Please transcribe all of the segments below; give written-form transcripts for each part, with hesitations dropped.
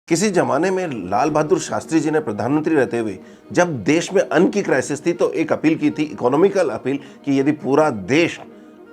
किसी जमाने में लाल बहादुर शास्त्री जी ने प्रधानमंत्री रहते हुए जब देश में अन्न की क्राइसिस थी तो एक अपील की थी, इकोनॉमिकल अपील, कि यदि पूरा देश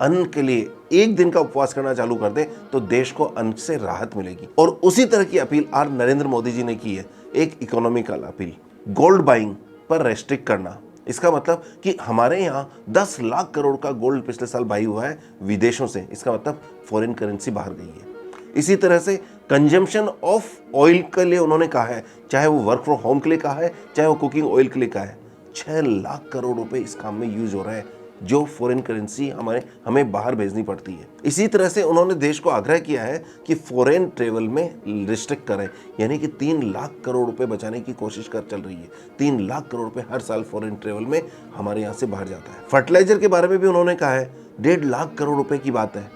अन्न के लिए एक दिन का उपवास करना चालू कर दे तो देश को अन्न से राहत मिलेगी। और उसी तरह की अपील आज नरेंद्र मोदी जी ने की है, एक इकोनॉमिकल अपील, गोल्ड बाइंग पर रेस्ट्रिक्ट करना। इसका मतलब कि हमारे यहाँ 10 लाख करोड़ का गोल्ड पिछले साल बाई हुआ है विदेशों से। इसका मतलब फॉरेन करेंसी बाहर गई है। इसी तरह से कंजम्पशन ऑफ ऑयल के लिए उन्होंने कहा है, चाहे वो वर्क फ्रॉम होम के लिए कहा है, चाहे वो कुकिंग ऑयल के लिए कहा है, 6 लाख करोड़ रुपए इस काम में यूज हो रहा है, जो फॉरेन करेंसी हमें बाहर भेजनी पड़ती है। इसी तरह से उन्होंने देश को आग्रह किया है कि फॉरेन ट्रेवल में रिस्ट्रिक्ट करें, यानी कि 3 लाख करोड़ रुपए बचाने की कोशिश कर चल रही है। 3 लाख करोड़ रुपए हर साल फॉरेन ट्रेवल में हमारे यहाँ से बाहर जाता है। फर्टिलाइजर के बारे में भी उन्होंने कहा है, 1.5 लाख करोड़ रुपए की बात है।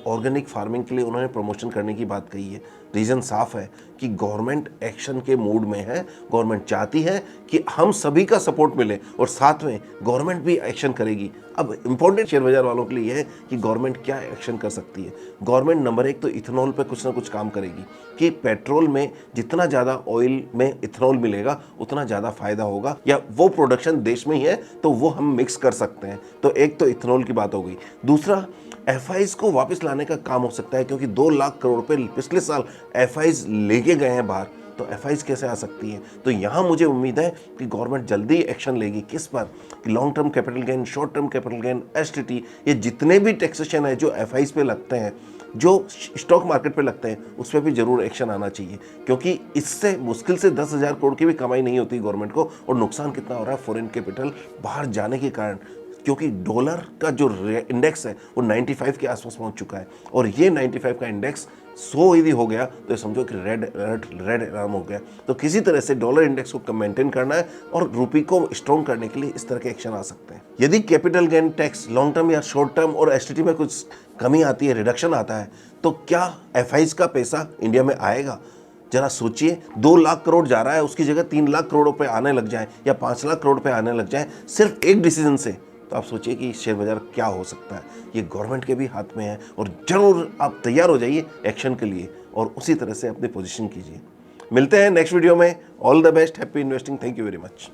ऑर्गेनिक फार्मिंग के लिए उन्होंने प्रमोशन करने की बात कही है। रीज़न साफ है कि गवर्नमेंट एक्शन के मूड में है। गवर्नमेंट चाहती है कि हम सभी का सपोर्ट मिले और साथ में गवर्नमेंट भी एक्शन करेगी। अब इंपॉर्टेंट शेयर बाजार वालों के लिए है कि गवर्नमेंट क्या एक्शन कर सकती है। गवर्नमेंट नंबर 1 तो इथेनॉल पे कुछ ना कुछ काम करेगी कि पेट्रोल में जितना ज़्यादा ऑयल में इथेनॉल मिलेगा उतना ज़्यादा फायदा होगा, या वो प्रोडक्शन देश में ही है तो वो हम मिक्स कर सकते हैं। तो एक तो इथेनॉल की बात हो गई। दूसरा, एफआईज को वापस लाने का काम हो सकता है, क्योंकि 2 लाख करोड़ रुपए पिछले साल एफआईज लेके गए हैं बाहर, तो एफआईज कैसे आ सकती हैं। तो यहाँ मुझे उम्मीद है कि गवर्नमेंट जल्दी एक्शन लेगी। किस पर? कि long term capital gain, short term capital gain, STT, ये जितने भी टैक्सेशन है जो एफआईज पे लगते हैं, जो स्टॉक मार्केट पे लगते हैं, उस पर भी जरूर एक्शन आना चाहिए, क्योंकि इससे मुश्किल से 10,000 करोड़ की भी कमाई नहीं होती गवर्नमेंट को। और नुकसान कितना हो रहा है फॉरेन कैपिटल बाहर जाने के कारण, क्योंकि डॉलर का जो इंडेक्स है वो 95 के आसपास पहुंच चुका है, और ये 95 का इंडेक्स 100 यदि हो गया तो समझो कि रेड अलार्म हो गया। तो किसी तरह से डॉलर इंडेक्स को मेंटेन करना है और रुपये को स्ट्रॉन्ग करने के लिए इस तरह के एक्शन आ सकते हैं। यदि capital gain tax long term या शॉर्ट टर्म और एसटीटी में कुछ कमी आती है, रिडक्शन आता है, तो क्या एफआईज का पैसा इंडिया में आएगा? जरा सोचिए, 2 लाख करोड़ जा रहा है, उसकी जगह 3 लाख करोड़ रुपए आने लग जाए या 5 लाख करोड़ रुपए आने लग जाए सिर्फ एक डिसीजन से, तो आप सोचिए कि शेयर बाजार क्या हो सकता है। ये गवर्नमेंट के भी हाथ में है, और जरूर आप तैयार हो जाइए एक्शन के लिए और उसी तरह से अपनी पोजीशन कीजिए। मिलते हैं नेक्स्ट वीडियो में। All the best, happy investing, thank you very much.